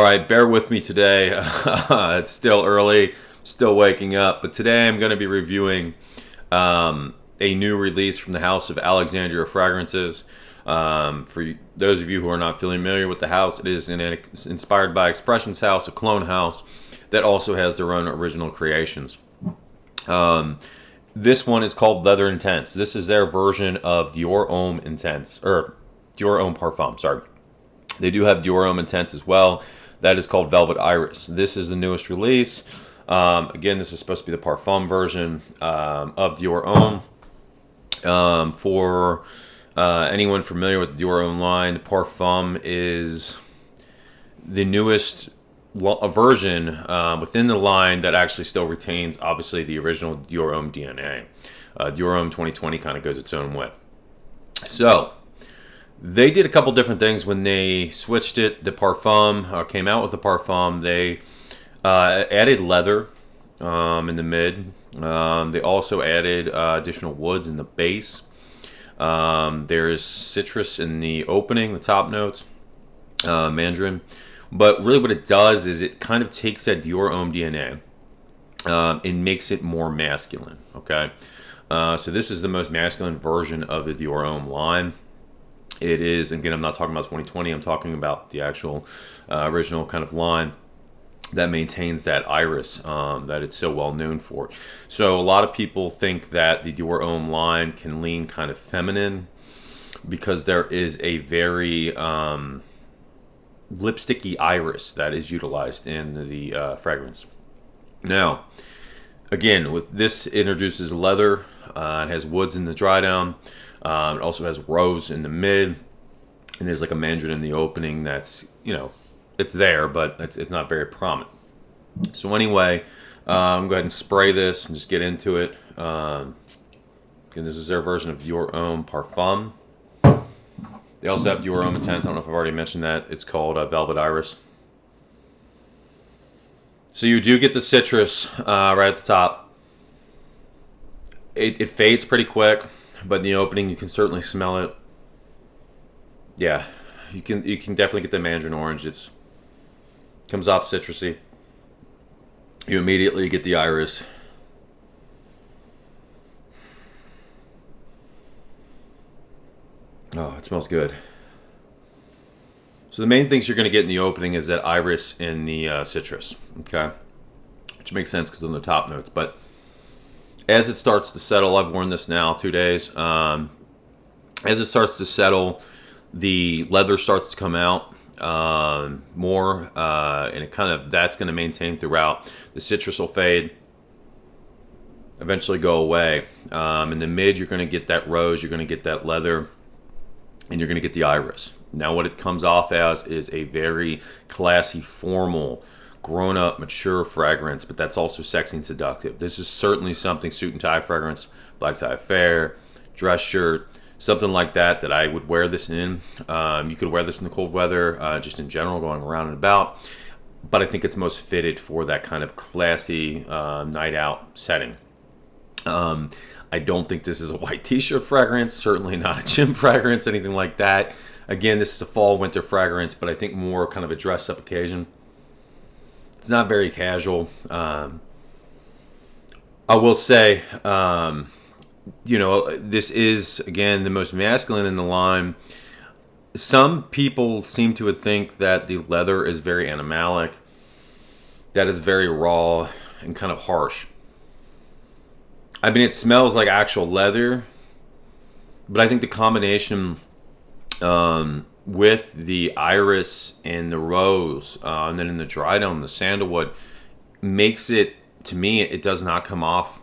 All right, bear with me today. It's still early, still waking up, but today I'm going to be reviewing a new release from the house of Alexandria Fragrances. For those of you who are not familiar with the house, it is inspired by Expressions House, a clone house that also has their own original creations. This one is called Leather Intense. This is their version of Dior Homme Intense, or Dior Homme Parfum, sorry. They do have Dior Homme Intense as well. That is called Velvet Iris. This is the newest release. Again, this is supposed to be the Parfum version of Dior Homme. For anyone familiar with the Dior Homme line, the Parfum is the newest version within the line that actually still retains, obviously, the original Dior Homme DNA. Dior Homme 2020 kind of goes its own way. So, they did a couple different things when they switched it. The Parfum came out with the Parfum. They added leather in the mid. They also added additional woods in the base. There is citrus in the opening, the top notes, mandarin. But really what it does is it kind of takes that Dior Homme DNA and makes it more masculine, okay? So this is the most masculine version of the Dior Homme line. It is, again, I'm not talking about 2020, I'm talking about the actual original kind of line that maintains that iris that it's so well known for. So a lot of people think that the Dior Homme line can lean kind of feminine because there is a very lipsticky iris that is utilized in the fragrance. Now, again, with this, it introduces leather. It has woods in the dry down. It also has rose in the mid, and there's like a mandarin in the opening. That's, you know, it's there, but it's not very prominent. So anyway, I'm going to go ahead and spray this and just get into it. Again, this is their version of Dior Homme Parfum. They also have Dior Homme Intense. I don't know if I've already mentioned that. It's called Velvet Iris. So you do get the citrus right at the top. It fades pretty quick, but in the opening you can certainly smell it. Yeah, you can definitely get the mandarin orange. It comes off citrusy. You immediately get the iris. Oh, it smells good. So the main things you're going to get in the opening is that iris and the citrus, okay? Which makes sense because of the top notes. But as it starts to settle, I've worn this now 2 days. As it starts to settle, the leather starts to come out more, and it kind of, that's going to maintain throughout. The citrus will fade, eventually go away. In the mid, you're going to get that rose, you're going to get that leather, and you're going to get the iris. Now what it comes off as is a very classy, formal, grown-up, mature fragrance, but that's also sexy and seductive. This is certainly something, suit and tie fragrance, black tie affair, dress shirt, something like that, that I would wear this in. You could wear this in the cold weather, just in general, going around and about. But I think it's most fitted for that kind of classy night out setting. I don't think this is a white t-shirt fragrance, certainly not a gym fragrance, anything like that. Again, this is a fall winter fragrance, but I think more kind of a dress up occasion. It's not very casual. I will say, you know, this is, again, the most masculine in the line. Some people seem to think that the leather is very animalic, that is very raw and kind of harsh. I mean, it smells like actual leather, but I think the combination with the iris and the rose, and then in the dry down, the sandalwood, makes it, to me, it does not come off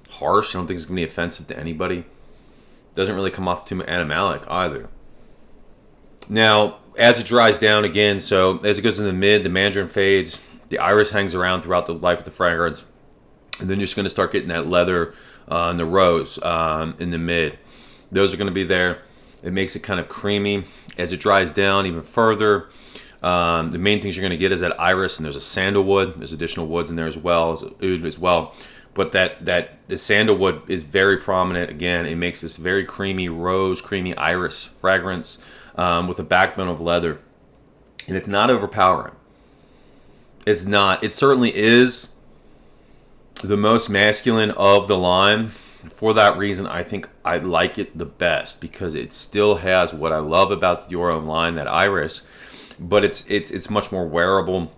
harsh. I don't think it's going to be offensive to anybody. It doesn't really come off too animalic either. Now, as it dries down again, so as it goes in the mid, the mandarin fades, the iris hangs around throughout the life of the fragrance, and then you're just going to start getting that leather and the rose in the mid. Those are going to be there. It makes it kind of creamy. As it dries down even further, the main things you're going to get is that iris, and there's a sandalwood. There's additional woods in there as well, as oud as well. But that the sandalwood is very prominent. Again, it makes this very creamy rose, creamy iris fragrance with a backbone of leather. And it's not overpowering. It's not. It certainly is the most masculine of the line. For that reason, I think I like it the best because it still has what I love about the Dior Homme line, that iris, but it's much more wearable,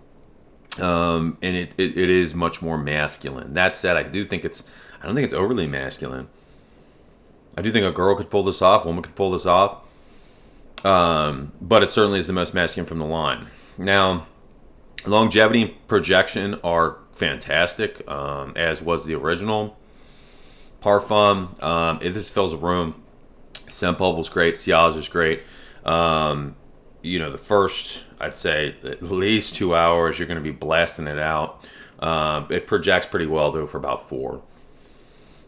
and it is much more masculine. That said, I don't think it's overly masculine. I do think a girl could pull this off, a woman could pull this off, but it certainly is the most masculine from the line. Now, longevity and projection are fantastic, as was the original Parfum. This fills a room. Scent bubble's great. Sillage is great. The first, I'd say, at least 2 hours, you're going to be blasting it out. It projects pretty well, though, for about 4.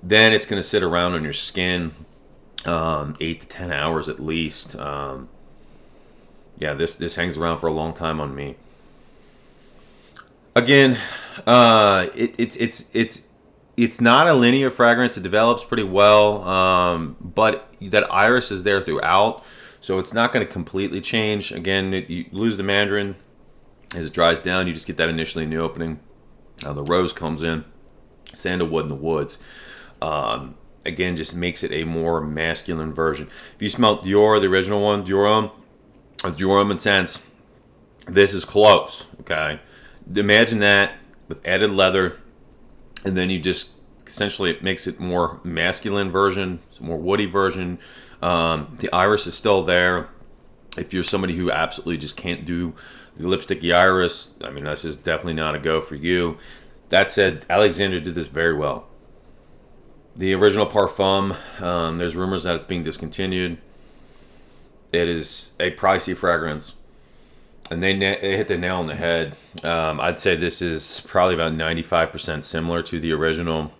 Then it's going to sit around on your skin 8 to 10 hours at least. This hangs around for a long time on me. Again, it's not a linear fragrance. It develops pretty well, but that iris is there throughout, so it's not going to completely change. Again, you lose the mandarin as it dries down. You just get that initially new opening. The rose comes in, sandalwood in the woods. Again, just makes it a more masculine version. If you smell Dior, the original one, Dior Homme Intense, this is close. Okay, imagine that with added leather. And then you just, essentially, it makes it more masculine version, it's a more woody version. The iris is still there. If you're somebody who absolutely just can't do the lipsticky iris, I mean, this is definitely not a go for you. That said, Alexandria did this very well. The original Parfum, there's rumors that it's being discontinued. It is a pricey fragrance. And they hit the nail on the head. I'd say this is probably about 95% similar to the original,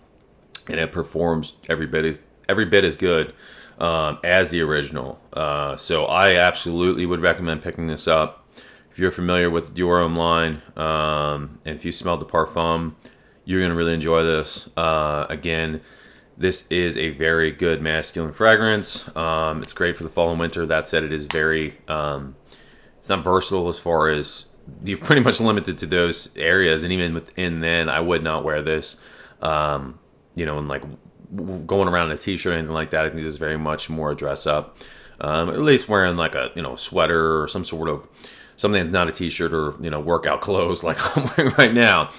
and it performs every bit as good as the original. So I absolutely would recommend picking this up. If you're familiar with the Dior Homme line, and if you smelled the Parfum, you're going to really enjoy this. Again, this is a very good masculine fragrance. It's great for the fall and winter. That said, it is very... it's not versatile as far as you're pretty much limited to those areas, and even within then, I would not wear this. And like going around in a t-shirt or anything like that. I think this is very much more a dress up. At least wearing like a sweater or some sort of something that's not a t-shirt or workout clothes like I'm wearing right now.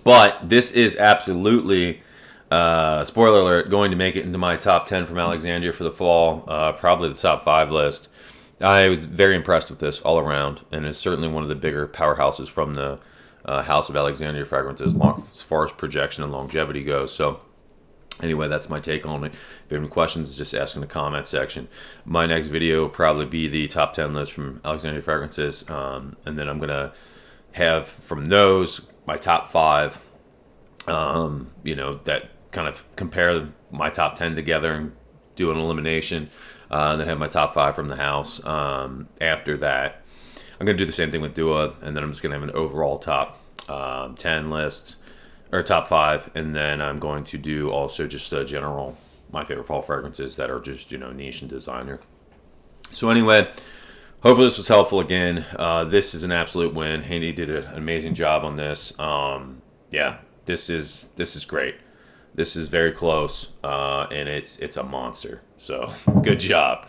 But this is absolutely, spoiler alert, going to make it into my top 10 from Alexandria for the fall. Probably the top 5 list. I was very impressed with this all around, and it's certainly one of the bigger powerhouses from the House of Alexandria Fragrances as far as projection and longevity goes. So anyway, that's my take on it. If you have any questions, just ask in the comment section. My next video will probably be the top 10 list from Alexandria Fragrances, and then I'm going to have from those my top 5, that kind of compare my top 10 together and do an elimination. And then have my top 5 from the house. After that, I'm going to do the same thing with Dua, and then I'm just going to have an overall top 10 list, or top 5, and then I'm going to do also just a general, my favorite fall fragrances that are just, niche and designer. So anyway, hopefully this was helpful again. This is an absolute win. Handy did an amazing job on this. This is great. This is very close, and it's a monster. So good job.